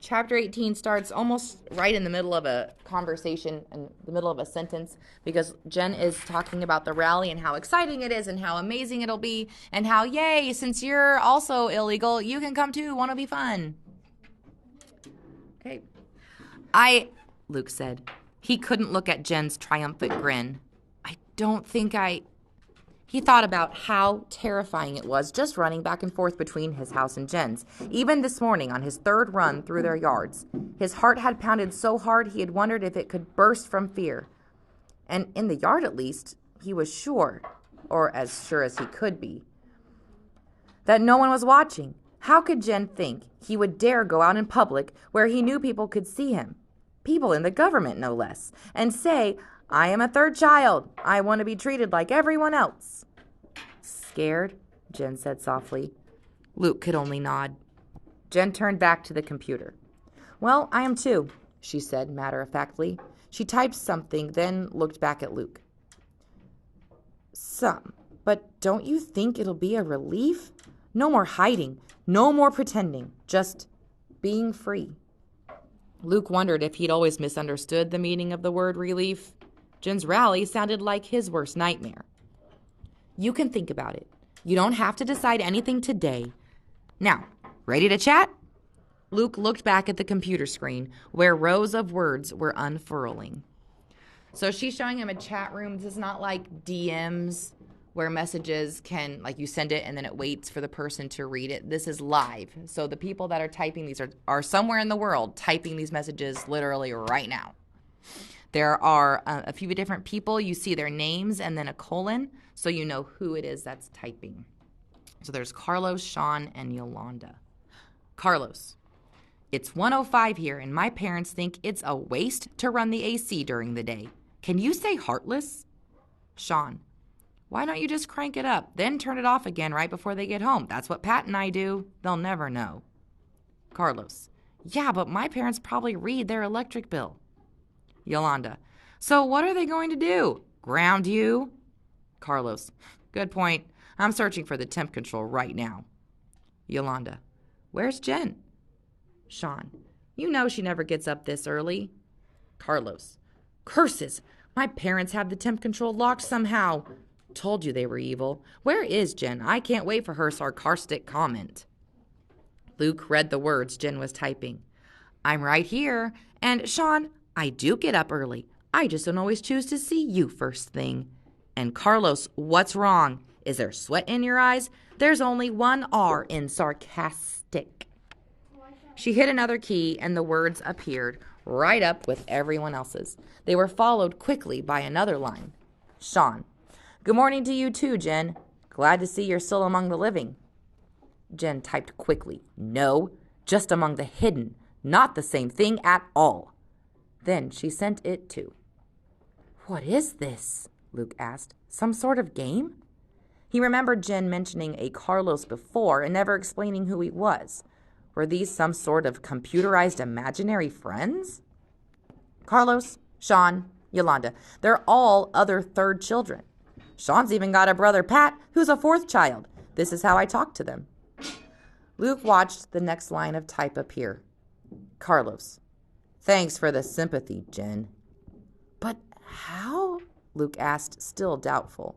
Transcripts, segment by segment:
Chapter 18 starts almost right in the middle of a conversation, in the middle of a sentence, because Jen is talking about the rally and how exciting it is and how amazing it'll be and how, yay, since you're also illegal, you can come too. Won't it be fun? Okay. Luke said. He couldn't look at Jen's triumphant grin. I don't think I... He thought about how terrifying it was just running back and forth between his house and Jen's. Even this morning, on his third run through their yards, his heart had pounded so hard he had wondered if it could burst from fear. And in the yard, at least, he was sure, or as sure as he could be, that no one was watching. How could Jen think he would dare go out in public where he knew people could see him? People in the government, no less, and say, I am a third child. I want to be treated like everyone else. Scared? Jen said softly. Luke could only nod. Jen turned back to the computer. Well, I am too, she said matter-of-factly. She typed something, then looked back at Luke. Some, but don't you think it'll be a relief? No more hiding, no more pretending, just being free. Luke wondered if he'd always misunderstood the meaning of the word relief. Jen's rally sounded like his worst nightmare. You can think about it. You don't have to decide anything today. Now, ready to chat? Luke looked back at the computer screen where rows of words were unfurling. So she's showing him a chat room. This is not like DMs where messages can, like you send it and then it waits for the person to read it. This is live. So the people that are typing these are somewhere in the world typing these messages literally right now. There are a few different people. You see their names and then a colon, so you know who it is that's typing. So there's Carlos, Sean, and Yolanda. Carlos, it's 1:05 here, and my parents think it's a waste to run the AC during the day. Can you say heartless? Sean, why don't you just crank it up, then turn it off again right before they get home? That's what Pat and I do. They'll never know. Carlos, yeah, but my parents probably read their electric bill. Yolanda, so what are they going to do? Ground you? Carlos, good point. I'm searching for the temp control right now. Yolanda, where's Jen? Sean, you know she never gets up this early. Carlos, curses. My parents have the temp control locked somehow. Told you they were evil. Where is Jen? I can't wait for her sarcastic comment. Luke read the words Jen was typing. I'm right here. And Sean, I do get up early. I just don't always choose to see you first thing. And Carlos, what's wrong? Is there sweat in your eyes? There's only one R in sarcastic. She hit another key and the words appeared right up with everyone else's. They were followed quickly by another line. Sean, good morning to you too, Jen. Glad to see you're still among the living. Jen typed quickly. No, just among the hidden. Not the same thing at all. Then she sent it too. What is this? Luke asked. Some sort of game? He remembered Jen mentioning a Carlos before and never explaining who he was. Were these some sort of computerized imaginary friends? Carlos, Sean, Yolanda, they're all other third children. Sean's even got a brother, Pat, who's a fourth child. This is how I talk to them. Luke watched the next line of type appear. Carlos, thanks for the sympathy, Jen. But how? Luke asked, still doubtful.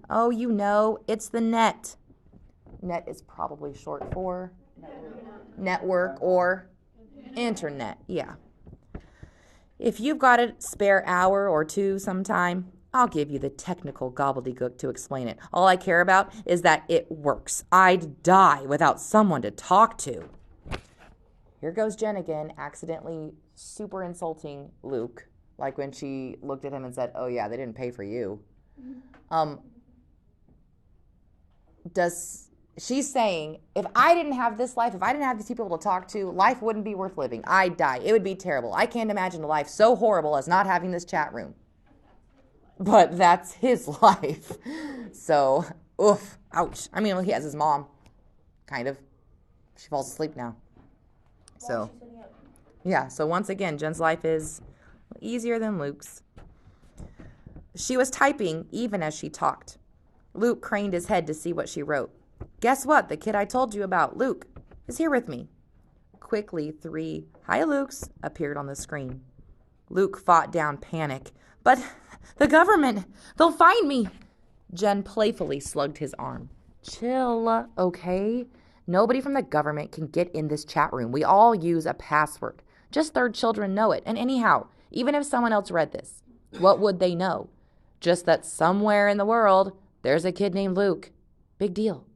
Oh, you know, it's the net. Net is probably short for network or internet, yeah. If you've got a spare hour or two sometime, I'll give you the technical gobbledygook to explain it. All I care about is that it works. I'd die without someone to talk to. Here goes Jen again, accidentally super insulting Luke, like when she looked at him and said, oh yeah, they didn't pay for you. She's saying, if I didn't have this life, if I didn't have these people to talk to, life wouldn't be worth living. I'd die. It would be terrible. I can't imagine a life so horrible as not having this chat room. But that's his life. So, oof, ouch. I mean, well, he has his mom, kind of. She falls asleep now. So, yeah, so once again, Jen's life is easier than Luke's. She was typing even as she talked. Luke craned his head to see what she wrote. Guess what? The kid I told you about, Luke, is here with me. Quickly, 3 "Hi, Lukes" appeared on the screen. Luke fought down panic. "But the government, they'll find me." Jen playfully slugged his arm. "Chill, okay? Nobody from the government can get in this chat room. We all use a password. Just third children know it. And anyhow, even if someone else read this, what would they know? Just that somewhere in the world, there's a kid named Luke. Big deal."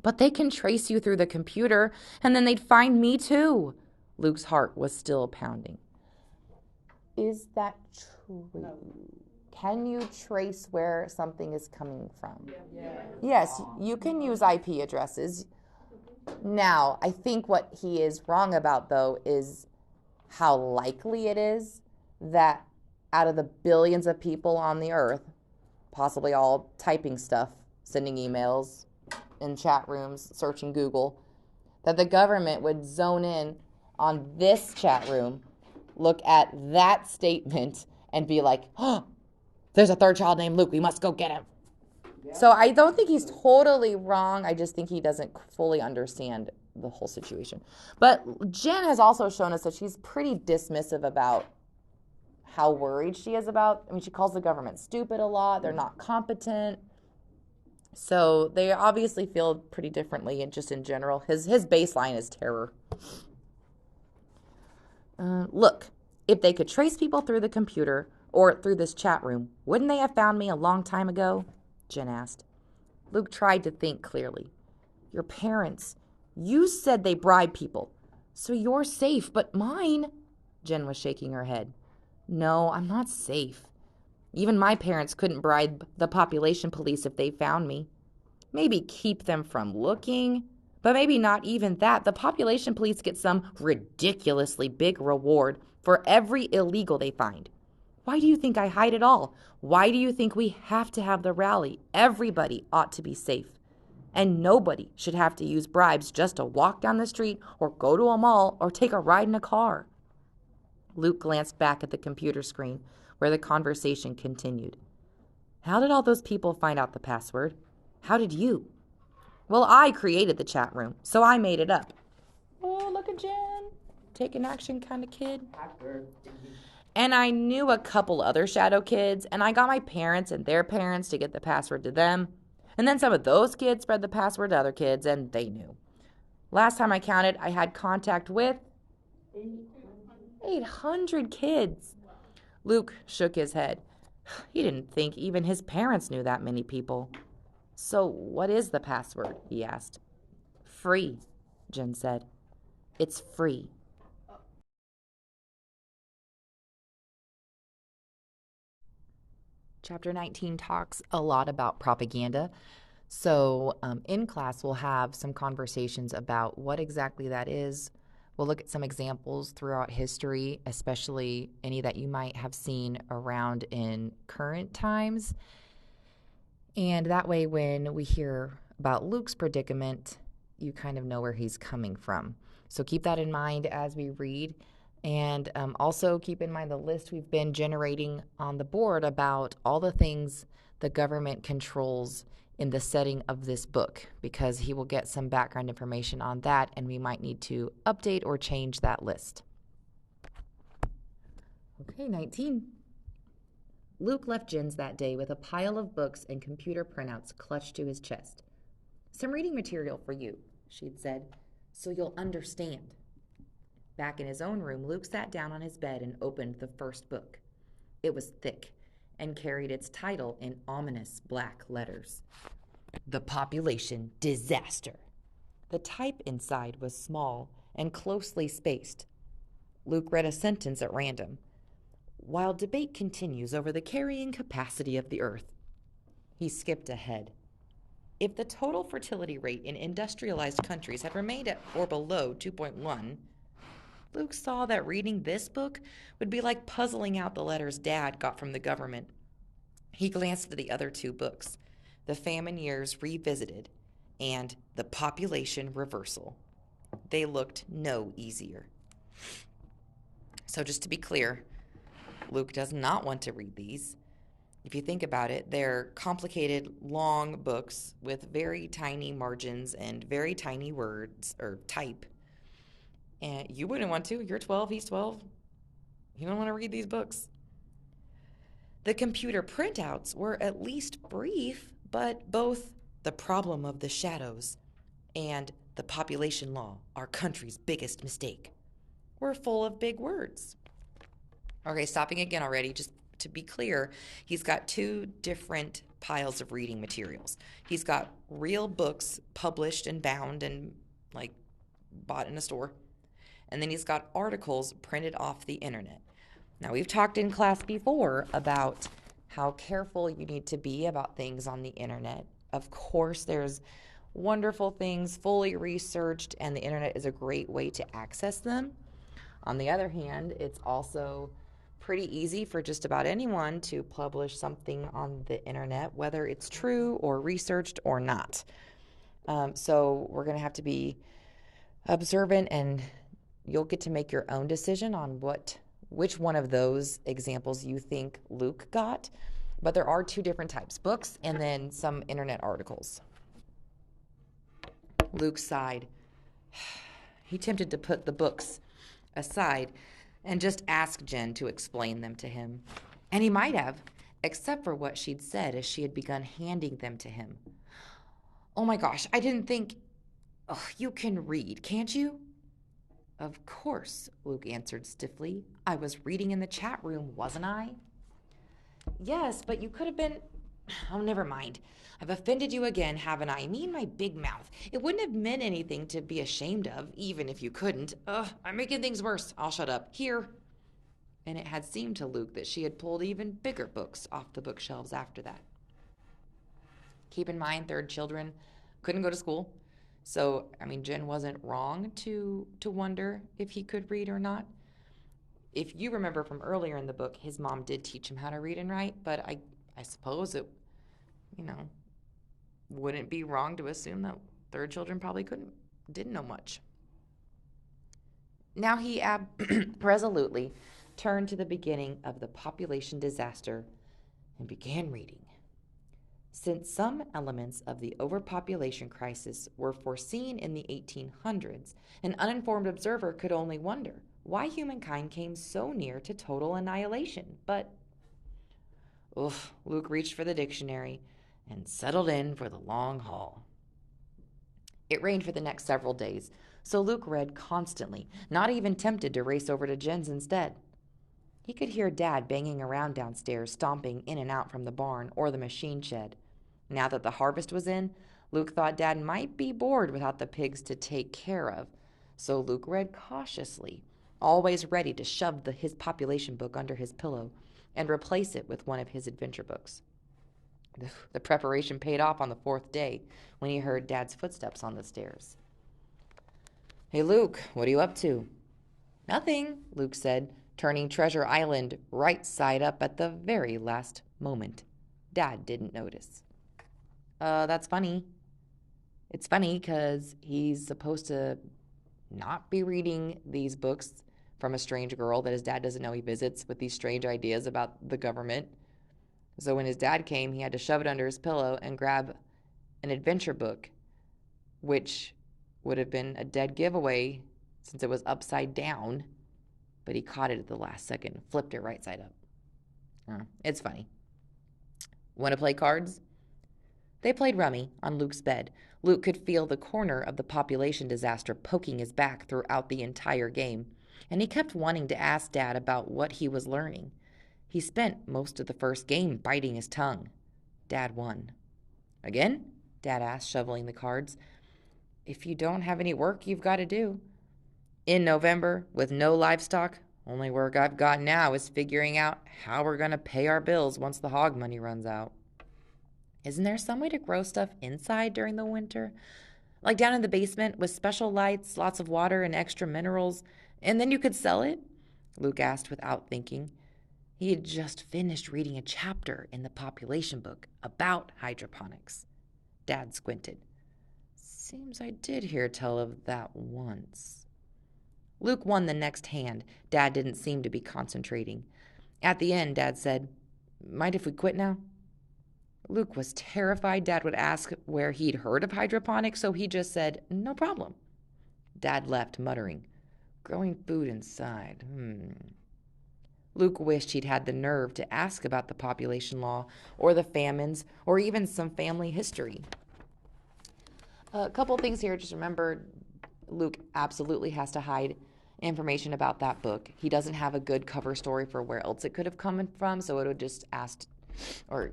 "But they can trace you through the computer, and then they'd find me too." Luke's heart was still pounding. Is that true? No. Can you trace where something is coming from? Yeah. Yes, you can use IP addresses. Now, I think what he is wrong about, though, is how likely it is that out of the billions of people on the earth, possibly all typing stuff, sending emails, in chat rooms, searching Google, that the government would zone in on this chat room, look at that statement, and be like, "Oh, there's a third child named Luke. We must go get him." Yeah. So I don't think he's totally wrong. I just think he doesn't fully understand the whole situation. But Jen has also shown us that she's pretty dismissive about how worried she is about. I mean, she calls the government stupid a lot. They're not competent. So they obviously feel pretty differently, and just in general, his baseline is terror. Look, if they could trace people through the computer or through this chat room, wouldn't they have found me a long time ago? Jen asked. Luke tried to think clearly. Your parents, you said they bribe people, so you're safe, but mine? Jen was shaking her head. No, I'm not safe. Even my parents couldn't bribe the population police if they found me. Maybe keep them from looking, but maybe not even that. The population police get some ridiculously big reward for every illegal they find. Why do you think I hide it all? Why do you think we have to have the rally? Everybody ought to be safe. And nobody should have to use bribes just to walk down the street or go to a mall or take a ride in a car. Luke glanced back at the computer screen where the conversation continued. How did all those people find out the password? How did you? Well, I created the chat room, so I made it up. Oh, look at Jen. Taking action kind of kid. And I knew a couple other shadow kids, and I got my parents and their parents to get the password to them. And then some of those kids spread the password to other kids, and they knew. Last time I counted, I had contact with 800 kids. Luke shook his head. He didn't think even his parents knew that many people. So what is the password? He asked. Free, Jen said. It's free. Chapter 19 talks a lot about propaganda. So in class, we'll have some conversations about what exactly that is. We'll look at some examples throughout history, especially any that you might have seen around in current times. And that way, when we hear about Luke's predicament, you kind of know where he's coming from. So keep that in mind as we read. And also keep in mind the list we've been generating on the board about all the things the government controls in the setting of this book, because he will get some background information on that, and we might need to update or change that list. Okay, 19. Luke left Jen's that day with a pile of books and computer printouts clutched to his chest. Some reading material for you, she'd said, so you'll understand. Back in his own room, Luke sat down on his bed and opened the first book. It was thick and carried its title in ominous black letters. The Population Disaster. The type inside was small and closely spaced. Luke read a sentence at random. While debate continues over the carrying capacity of the earth. He skipped ahead. If the total fertility rate in industrialized countries had remained at or below 2.1, Luke saw that reading this book would be like puzzling out the letters Dad got from the government. He glanced at the other two books, The Famine Years Revisited and The Population Reversal. They looked no easier. So just to be clear, Luke does not want to read these. If you think about it, they're complicated, long books with very tiny margins and very tiny words or type. And you wouldn't want to. You're 12, he's 12. You don't want to read these books. The computer printouts were at least brief, but both the problem of the shadows and the population law, our country's biggest mistake, were full of big words. Okay, stopping again already, just to be clear, he's got two different piles of reading materials. He's got real books published and bound and like bought in a store. And then he's got articles printed off the internet. Now, we've talked in class before about how careful you need to be about things on the internet. Of course, there's wonderful things fully researched, and the internet is a great way to access them. On the other hand, it's also pretty easy for just about anyone to publish something on the internet, whether it's true or researched or not. So we're going to have to be observant, and you'll get to make your own decision on which one of those examples you think Luke got. But there are two different types, books and then some internet articles. Luke sighed. He attempted to put the books aside and just ask Jen to explain them to him. And he might have, except for what she'd said as she had begun handing them to him. Oh my gosh, I didn't think... Oh, you can read, can't you? Of course, Luke answered stiffly. I was reading in the chat room, wasn't I? Yes, but you could have been... Oh, never mind. I've offended you again, haven't I? Me and my big mouth. It wouldn't have meant anything to be ashamed of, even if you couldn't. I'm making things worse. I'll shut up. Here. And it had seemed to Luke that she had pulled even bigger books off the bookshelves after that. Keep in mind, third children couldn't go to school. So, Jen wasn't wrong to wonder if he could read or not. If you remember from earlier in the book, his mom did teach him how to read and write, but I suppose it, wouldn't be wrong to assume that third children probably didn't know much. Now he resolutely turned to the beginning of the population disaster and began reading. Since some elements of the overpopulation crisis were foreseen in the 1800s, an uninformed observer could only wonder why humankind came so near to total annihilation. But, Luke reached for the dictionary and settled in for the long haul. It rained for the next several days, so Luke read constantly, not even tempted to race over to Jen's instead. He could hear Dad banging around downstairs, stomping in and out from the barn or the machine shed. Now that the harvest was in, Luke thought Dad might be bored without the pigs to take care of. So Luke read cautiously, always ready to shove his population book under his pillow and replace it with one of his adventure books. The preparation paid off on the fourth day when he heard Dad's footsteps on the stairs. Hey, Luke, what are you up to? Nothing, Luke said, turning Treasure Island right side up at the very last moment. Dad didn't notice. That's funny. It's funny because he's supposed to not be reading these books from a strange girl that his dad doesn't know he visits with these strange ideas about the government. So when his dad came, he had to shove it under his pillow and grab an adventure book, which would have been a dead giveaway since it was upside down, but he caught it at the last second and flipped it right side up. It's funny. Want to play cards? They played rummy on Luke's bed. Luke could feel the corner of the population disaster poking his back throughout the entire game, and he kept wanting to ask Dad about what he was learning. He spent most of the first game biting his tongue. Dad won. Again? Dad asked, shoveling the cards. If you don't have any work you've got to do. In November, with no livestock, only work I've got now is figuring out how we're going to pay our bills once the hog money runs out. Isn't there some way to grow stuff inside during the winter? Like down in the basement with special lights, lots of water, and extra minerals, and then you could sell it? Luke asked without thinking. He had just finished reading a chapter in the population book about hydroponics. Dad squinted. Seems I did hear tell of that once. Luke won the next hand. Dad didn't seem to be concentrating. At the end, Dad said, Mind if we quit now? Luke was terrified Dad would ask where he'd heard of hydroponics, so he just said, No problem. Dad left, muttering, Growing food inside. Luke wished he'd had the nerve to ask about the population law or the famines or even some family history. A couple things here. Just remember, Luke absolutely has to hide information about that book. He doesn't have a good cover story for where else it could have come from, so it would just asked or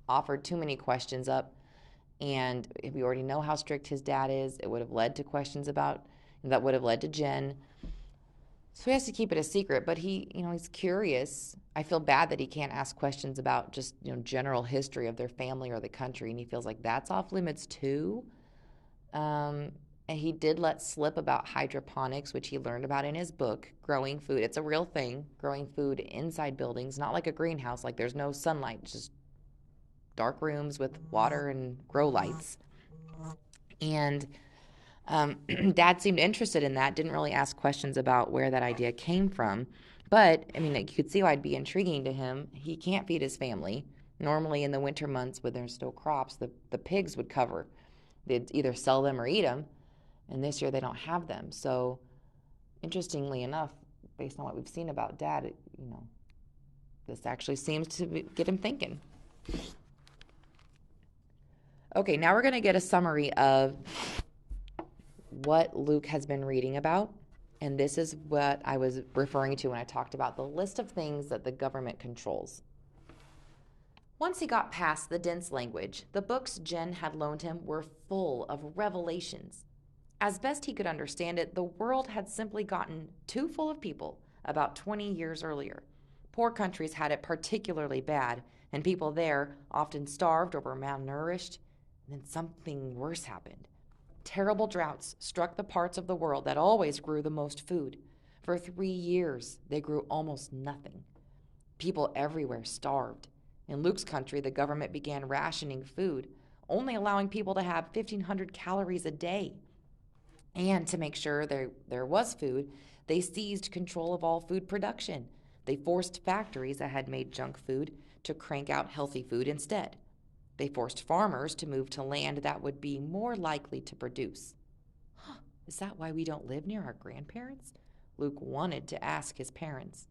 offered too many questions up. And if we already know how strict his dad is, it would have led to questions about that would have led to Jen. So he has to keep it a secret, but he's curious. I feel bad that he can't ask questions about just, general history of their family or the country, and he feels like that's off limits too. And he did let slip about hydroponics, which he learned about in his book, growing food. It's a real thing, growing food inside buildings, not like a greenhouse, like there's no sunlight, just dark rooms with water and grow lights. And Dad seemed interested in that, didn't really ask questions about where that idea came from. But, you could see why it'd be intriguing to him. He can't feed his family. Normally in the winter months when there's still crops, the pigs would cover. They'd either sell them or eat them. And this year they don't have them. So, interestingly enough, based on what we've seen about Dad, this actually seems to get him thinking. Okay, now we're going to get a summary of what Luke has been reading about. And this is what I was referring to when I talked about the list of things that the government controls. Once he got past the dense language, the books Jen had loaned him were full of revelations. As best he could understand it, the world had simply gotten too full of people about 20 years earlier. Poor countries had it particularly bad, and people there often starved or were malnourished. And then something worse happened. Terrible droughts struck the parts of the world that always grew the most food. For 3 years, they grew almost nothing. People everywhere starved. In Luke's country, the government began rationing food, only allowing people to have 1,500 calories a day. And to make sure there was food, they seized control of all food production. They forced factories that had made junk food to crank out healthy food instead. They forced farmers to move to land that would be more likely to produce. Is that why we don't live near our grandparents? Luke wanted to ask his parents.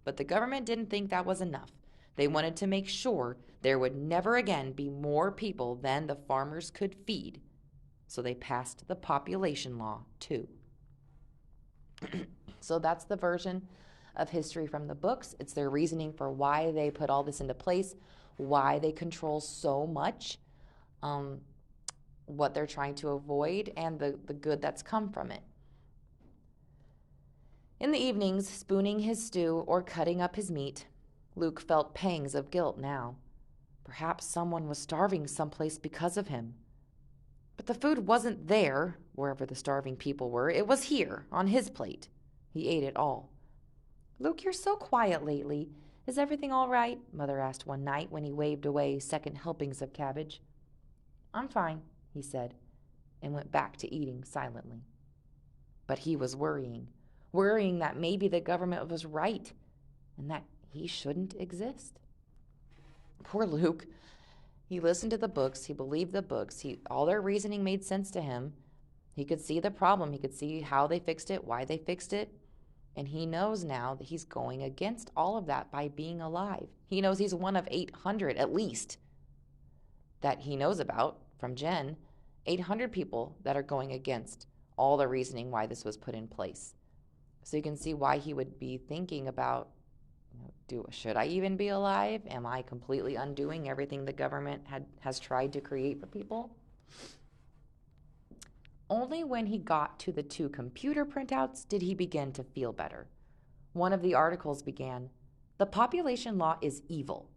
But the government didn't think that was enough. They wanted to make sure there would never again be more people than the farmers could feed. So they passed the population law too. So that's the version of history from the books. It's their reasoning for why they put all this into place, why they control so much, what they're trying to avoid, and the good that's come from it. In the evenings, spooning his stew or cutting up his meat, Luke felt pangs of guilt now. Perhaps someone was starving someplace because of him. But the food wasn't there, wherever the starving people were. It was here, on his plate. He ate it all. "Luke, you're so quiet lately. Is everything all right?" Mother asked one night when he waved away second helpings of cabbage. "I'm fine," he said, and went back to eating silently. But he was worrying that maybe the government was right and that he shouldn't exist. Poor Luke. He listened to the books. He believed the books. All their reasoning made sense to him. He could see the problem. He could see how they fixed it, why they fixed it. And he knows now that he's going against all of that by being alive. He knows he's one of 800, at least, that he knows about from Jen. 800 people that are going against all the reasoning why this was put in place. So you can see why he would be thinking about, should I even be alive? Am I completely undoing everything the government has tried to create for people? Only when he got to the 2 computer printouts did he begin to feel better. One of the articles began, "The population law is evil."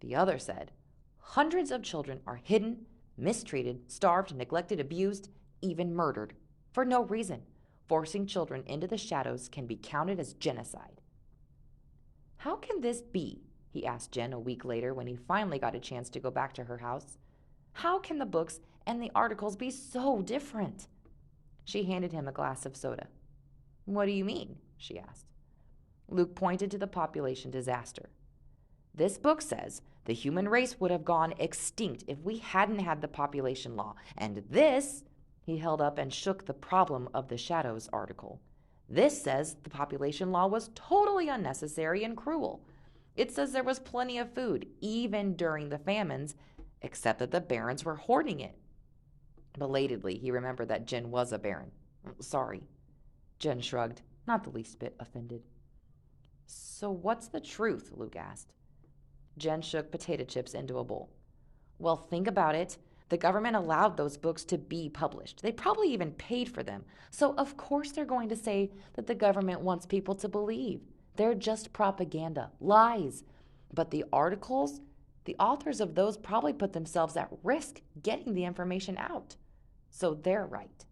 The other said, "Hundreds of children are hidden, mistreated, starved, neglected, abused, even murdered, for no reason. Forcing children into the shadows can be counted as genocide." "How can this be?" he asked Jen a week later when he finally got a chance to go back to her house. "How can the books and the articles be so different?" She handed him a glass of soda. "What do you mean?" she asked. Luke pointed to the population disaster. "This book says the human race would have gone extinct if we hadn't had the population law. And this," He held up and shook the Problem of the Shadows article. This says the population law was totally unnecessary and cruel. It says there was plenty of food, even during the famines, except that the barons were hoarding it. Belatedly, he remembered that Jen was a baron. Sorry. Jen shrugged, not the least bit offended. So what's the truth? Luke asked. Jen shook potato chips into a bowl. Well, think about it. The government allowed those books to be published. They probably even paid for them. So of course they're going to say that the government wants people to believe. They're just propaganda, lies. But the articles, the authors of those probably put themselves at risk getting the information out. So they're right.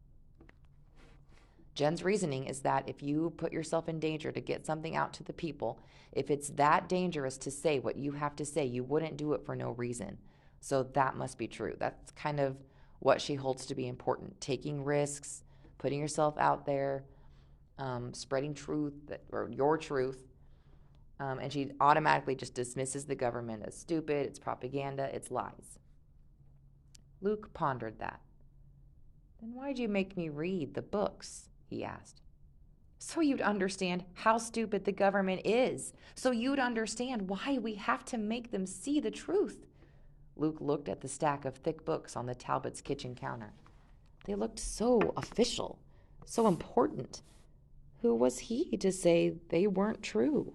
Jen's reasoning is that if you put yourself in danger to get something out to the people, if it's that dangerous to say what you have to say, you wouldn't do it for no reason. So that must be true. That's kind of what she holds to be important. Taking risks, putting yourself out there, spreading truth, or your truth. And she automatically just dismisses the government as stupid, it's propaganda, it's lies. Luke pondered that. Then why'd you make me read the books? He asked. So you'd understand how stupid the government is. So you'd understand why we have to make them see the truth. Luke looked at the stack of thick books on the Talbots' kitchen counter. They looked so official, so important. Who was he to say they weren't true?